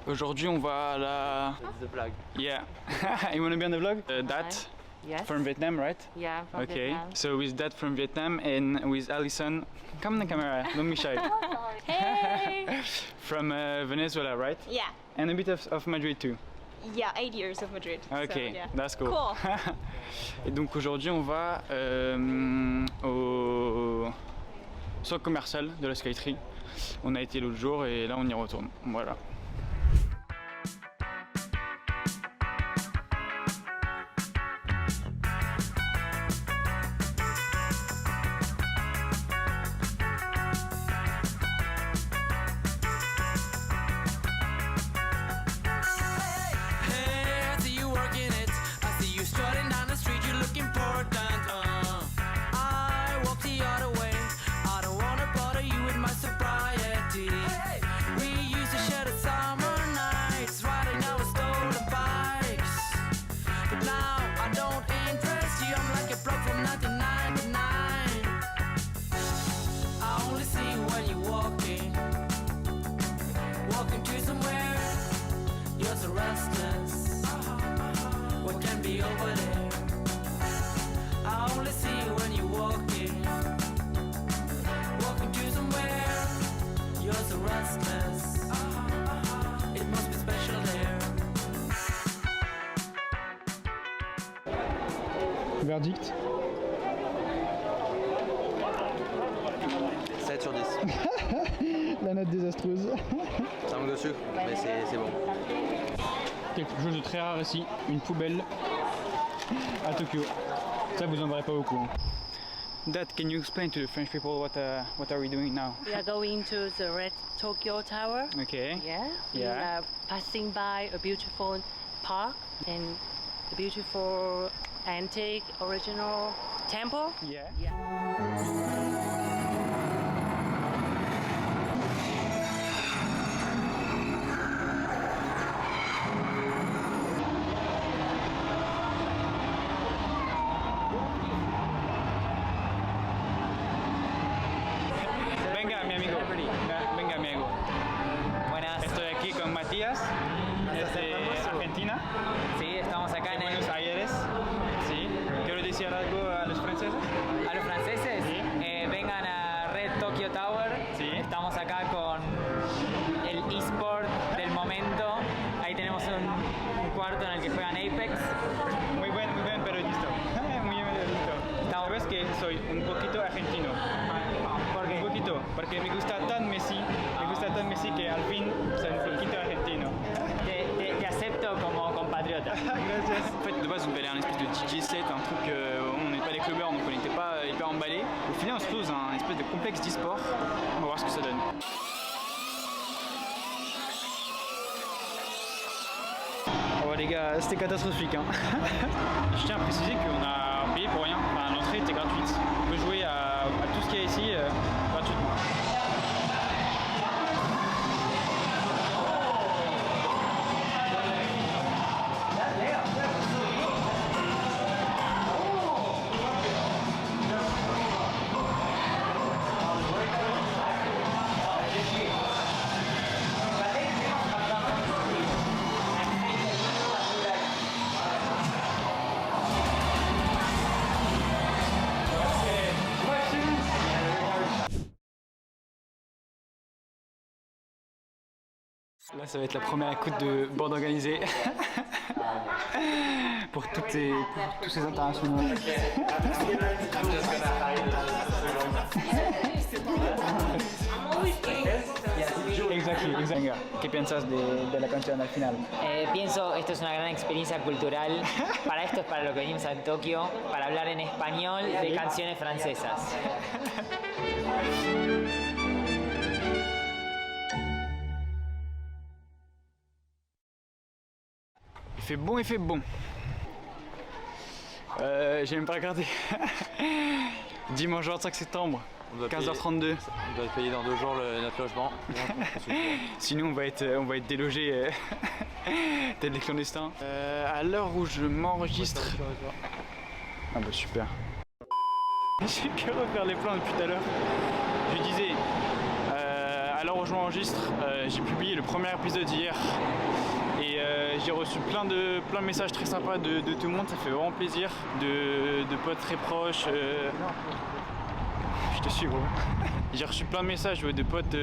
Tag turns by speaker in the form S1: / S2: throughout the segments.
S1: Aujourd'hui, on va à la...
S2: It's the vlog.
S1: Yeah. You wanna be on the vlog? Dad
S3: Yes.
S1: from Vietnam, right?
S3: Yeah, from
S1: Okay.
S3: Vietnam.
S1: So with Dad from Vietnam and with Alison, come on the camera, don't be shy.
S4: Hey!
S1: From Venezuela, right?
S4: Yeah.
S1: And a bit of Madrid too.
S4: Yeah, 8 years of Madrid.
S1: Ok,
S4: so, yeah.
S1: that's cool.
S4: Cool.
S1: Et donc aujourd'hui on va au centre commercial de la Skytree. On a été l'autre jour et là on y retourne. Voilà. Verdict?
S2: 7 sur 10.
S1: La note désastreuse.
S2: Ça manque de sucre, mais c'est bon.
S1: Quelque chose de très rare ici, une poubelle à Tokyo. Ça vous en verrez pas beaucoup. Dad, can you explain to the French people what are we doing now?
S3: We are going to the Red Tokyo Tower.
S1: Okay.
S3: Yeah. We
S1: Yeah.
S3: are passing by a beautiful park and a beautiful antique original temple.
S1: Yeah. Venga, mi amigo. Venga, mi amigo.
S5: Buenas.
S1: Estoy aquí con Matías, desde Argentina,
S5: Sí, estamos acá en
S1: Buenos Aires. Sí. ¿Quiero decir algo a los franceses?
S5: a los franceses.
S1: Sí.
S5: Vengan a Red Tokyo Tower.
S1: Sí.
S5: Estamos acá con el eSport del momento. Ahí tenemos un cuarto en el que juegan Apex.
S1: Muy buen periodista. Muy bien periodista. Sabes que soy un poquito argentino.
S5: ¿Por qué?
S1: Un poquito, porque me gusta tan Messi que al fin soy un poquito argentino.
S5: Te acepto como compatriota.
S1: Gracias. En fait, de base, on devait aller à un espèce de DJ set, un truc, on n'est pas des clubbers, donc on n'était pas hyper emballés. Au final, on se pose un espèce de complexe d'e-sport. On va voir ce que ça donne. Oh les gars, c'était catastrophique. Hein. Je tiens à préciser qu'on a payé pour rien. Enfin, l'entrée était gratuite. On peut jouer à tout ce qu'il y a ici gratuitement. Là, ça va être la première écoute de bande organisée pour tous ces internationaux. Exactly. ¿Qué piensas de la canción al final?
S5: Pienso, esto es una gran experiencia cultural. Para esto es para lo que venimos a Tokio, para hablar en español de canciones francesas.
S1: Il fait bon. J'ai même pas regardé. Dimanche 25 septembre, 15h32.
S2: On doit payer dans 2 jours notre logement.
S1: Sinon on va être délogé tel des clandestins. À l'heure où je m'enregistre. Ah bah super. J'ai que refaire les plans depuis tout à l'heure. Je disais, à l'heure où je m'enregistre, j'ai publié le premier épisode hier et j'ai reçu plein de messages très sympas de tout le monde, ça fait vraiment plaisir, de potes très proches. Je te suis gros. J'ai reçu plein de messages de potes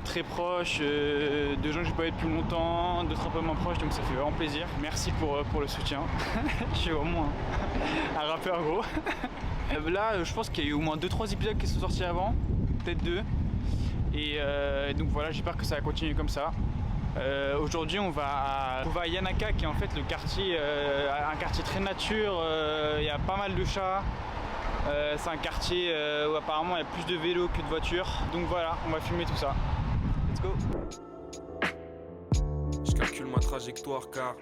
S1: très proches, de gens que j'ai pas vu depuis longtemps, d'autres un peu moins proches, donc ça fait vraiment plaisir. Merci pour le soutien. Je suis vraiment un rappeur gros. Là je pense qu'il y a eu au moins 2-3 épisodes qui sont sortis avant, peut-être 2. Et donc voilà, j'espère que ça va continuer comme ça. Aujourd'hui on va à Yanaka qui est en fait le quartier, un quartier très nature, il y a pas mal de chats. C'est un quartier où apparemment il y a plus de vélos que de voitures. Donc voilà, on va filmer tout ça. Let's go.
S6: Je calcule ma trajectoire car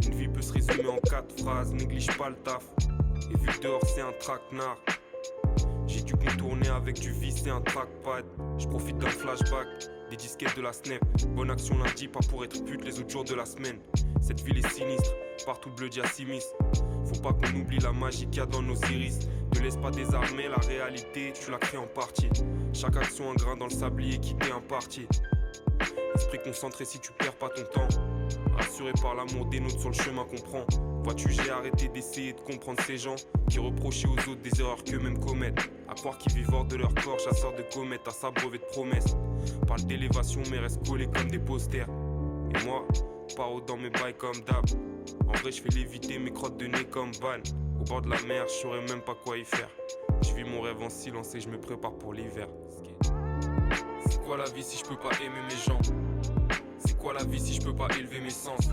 S6: une vie peut se résumer en 4 phrases. Néglige pas le taf. Et vu que dehors c'est un traquenard, j'ai dû contourner avec du vis et un trackpad. Je profite d'un flashback, des disquettes de la Snap. Bonne action lundi, pas pour être pute les autres jours de la semaine. Cette ville est sinistre, partout bleu diacimis. Faut pas qu'on oublie la magie qu'il y a dans nos iris. Ne laisse pas désarmer la réalité, tu la crées en partie. Chaque action un grain dans le sablier qui t'est imparti. Esprit concentré si tu perds pas ton temps. Rassuré par l'amour des nôtres sur le chemin qu'on prend. Vois-tu, j'ai arrêté d'essayer de comprendre ces gens qui reprochaient aux autres des erreurs qu'eux-mêmes commettent. À croire qu'ils vivent hors de leur corps, chasseurs de comètes, à s'abreuver de promesses. Parle d'élévation mais reste collés comme des posters. Et moi, paro dans mes bails comme d'hab. En vrai je fais léviter mes crottes de nez comme Van. Au bord de la mer, je saurais même pas quoi y faire. Je vis mon rêve en silence et je me prépare pour l'hiver. C'est quoi la vie si je peux pas aimer mes gens? C'est quoi la vie si je peux pas élever mes sens?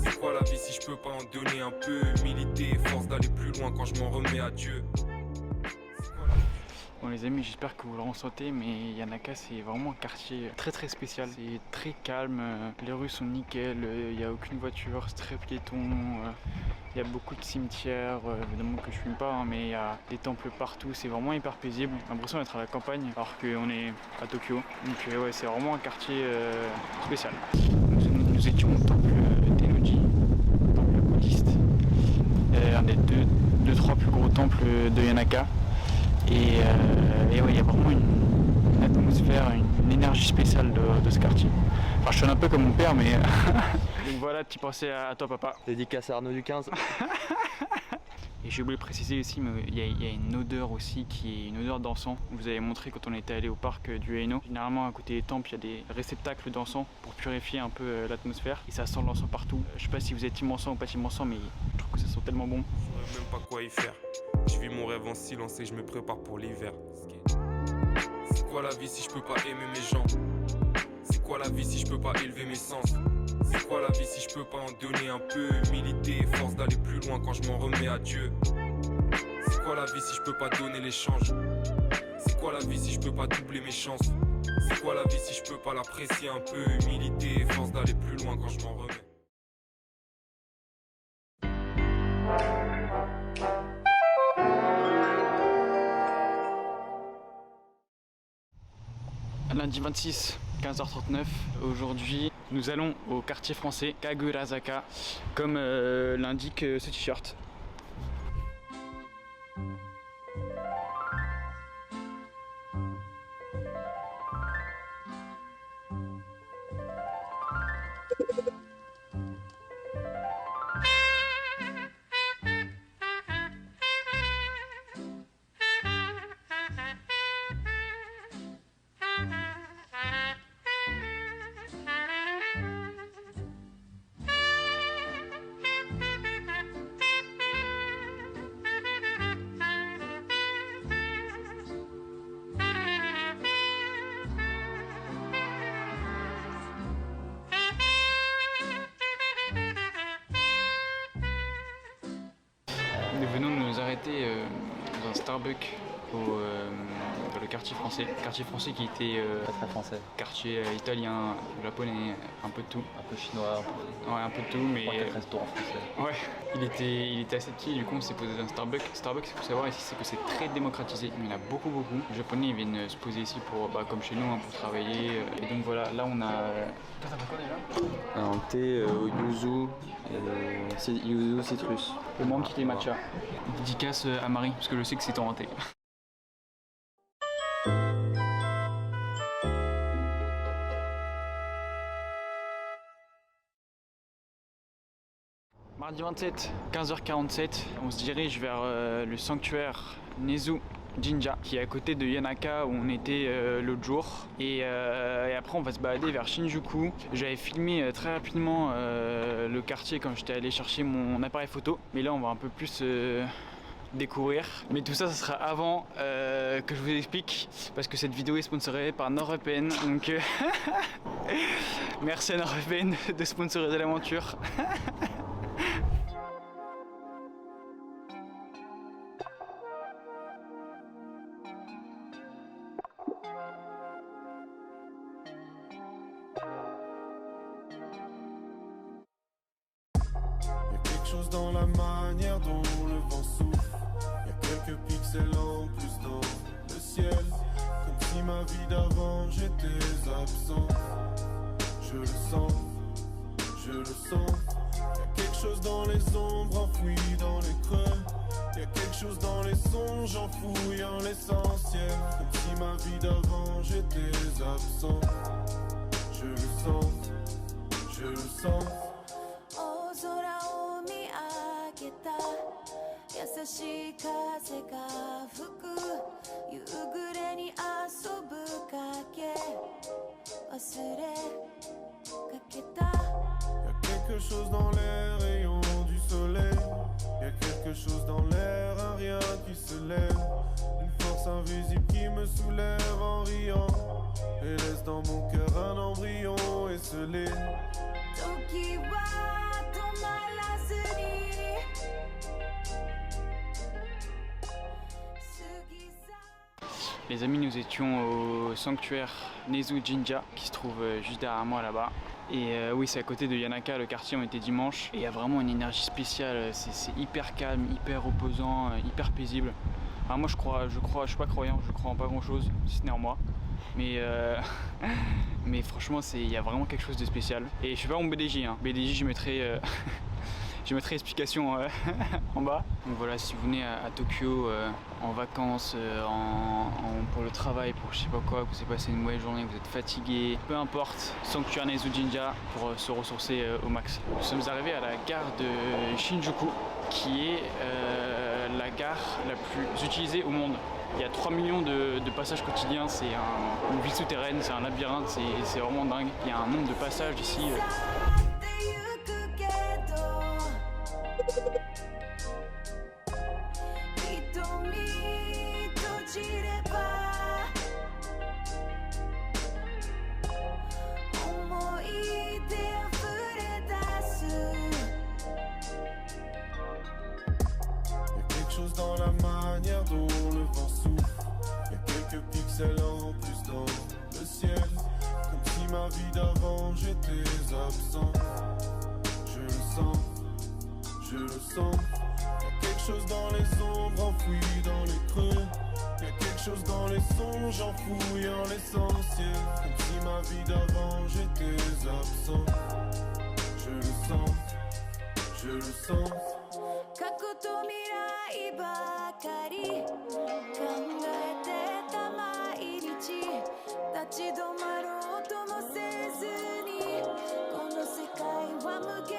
S6: C'est quoi la vie si je peux pas en donner un peu? Humilité et force d'aller plus loin quand je m'en remets à Dieu.
S1: Bon les amis, j'espère que vous le ressentez, mais Yanaka c'est vraiment un quartier très spécial. C'est très calme, les rues sont nickel, il n'y a aucune voiture, c'est très piéton. Il y a beaucoup de cimetières, évidemment que je fume pas, hein, mais il y a des temples partout, c'est vraiment hyper paisible. J'ai l'impression d'être à la campagne alors qu'on est à Tokyo. Donc ouais, c'est vraiment un quartier spécial. Nous étions au temple Tennoji, temple bouddhiste, un des deux, trois plus gros temples de Yanaka. Et ouais, il y a vraiment une atmosphère, une énergie spéciale de ce quartier. Enfin, je sonne un peu comme mon père, mais... Donc voilà, petit pensée à toi, papa.
S2: Dédicace à Arnaud du 15.
S1: Et j'ai oublié de préciser aussi, mais il y a une odeur aussi qui est une odeur d'encens. Vous avez montré quand on était allé au parc du Ueno. Généralement, à côté des temples, il y a des réceptacles d'encens pour purifier un peu l'atmosphère. Et ça sent l'encens partout. Je sais pas si vous êtes team encens ou pas team encens, mais je trouve que ça sent tellement bon.
S6: Je saurais même pas quoi y faire. Je vis mon rêve en silence et je me prépare pour l'hiver. C'est quoi la vie si je peux pas aimer mes gens? C'est quoi la vie si je peux pas élever mes sens? C'est quoi la vie si je peux pas en donner un peu? Humilité et force d'aller plus loin quand je m'en remets à Dieu. C'est quoi la vie si je peux pas donner l'échange? C'est quoi la vie si je peux pas doubler mes chances? C'est quoi la vie si je peux pas l'apprécier un peu? Humilité et force d'aller plus loin quand je m'en remets.
S1: Lundi 26, 15h39, aujourd'hui nous allons au quartier français Kagurazaka, comme l'indique ce t-shirt. Nous venons de nous arrêter dans un Starbucks dans le quartier français. Quartier français qui était
S2: Pas très français.
S1: quartier italien, japonais, un peu de tout.
S2: Un peu chinois,
S1: Ouais, un peu de tout, mais
S2: peut-être restaurant français.
S1: ouais, il était assez petit, du coup on s'est posé dans un Starbucks. Starbucks, il faut savoir ici, c'est que c'est très démocratisé. Il y en a beaucoup. Les Japonais ils viennent se poser ici pour, comme chez nous, hein, pour travailler. Et donc voilà, là on a... Toi t'as fait quoi déjà?
S2: Un thé au yuzu, yuzu citrus.
S1: Le moins petit thé matcha. Dédicace à Marie, parce que je sais que c'est ton thé. Mardi 27, 15h47, on se dirige vers le sanctuaire Nezu Jinja qui est à côté de Yanaka où on était l'autre jour et après on va se balader vers Shinjuku. J'avais filmé très rapidement le quartier quand j'étais allé chercher mon appareil photo, mais là on va un peu plus découvrir, mais tout ça sera avant que je vous explique parce que cette vidéo est sponsorisée par NordVPN, donc merci à NordVPN de sponsoriser l'aventure.
S7: Chose dans la manière dont le vent souffle. Y'a quelques pixels en plus dans le ciel. Comme si ma vie d'avant j'étais absent. Je le sens, je le sens. Y'a quelque chose dans les ombres enfouies dans les creux. Y'a quelque chose dans les songes en fouillant l'essentiel. Comme si ma vie d'avant j'étais absent. Je le sens, je le sens.
S8: 優しい風が吹く夕暮れに遊ぶ影忘れかけた
S7: Y'a quelque chose dans les rayons du soleil. Y'a quelque chose dans l'air, un rien qui se lève. Une force invisible qui me soulève en riant et laisse dans mon cœur un embryon esselé.
S8: 時は止まらずに
S1: Les amis, nous étions au sanctuaire Nezu Jinja qui se trouve juste derrière moi là-bas. Et oui, c'est à côté de Yanaka, le quartier, on était dimanche. Et il y a vraiment une énergie spéciale, c'est hyper calme, hyper reposant, hyper paisible. Alors moi je suis pas croyant, je crois en pas grand chose, si ce n'est en moi. Mais franchement, il y a vraiment quelque chose de spécial. Et je suis pas mon BDJ, hein. BDJ je mettrai... Je mettrai l'explication en bas. Donc voilà, si vous venez à Tokyo en vacances, pour le travail, pour je sais pas quoi, que vous avez passé une mauvaise journée, vous êtes fatigué, peu importe, sanctuaire Nezu Jinja pour se ressourcer au max. Nous sommes arrivés à la gare de Shinjuku, qui est la gare la plus utilisée au monde. Il y a 3 millions de passages quotidiens, c'est une ville souterraine, c'est un labyrinthe, c'est vraiment dingue. Il y a un nombre de passages ici.
S7: Dans la manière dont le vent souffle. Y'a quelques pixels en plus dans le ciel. Comme si ma vie d'avant j'étais absent. Je le sens, je le sens. Y'a quelque chose dans les ombres enfouies dans les creux. Y'a quelque chose dans les songes en fouillant l'essentiel. Comme si ma vie d'avant j'étais absent. Je le sens, je le sens.
S8: 過去と未来ばかり考えてた毎日立ち止まろうともせずにこの世界は無限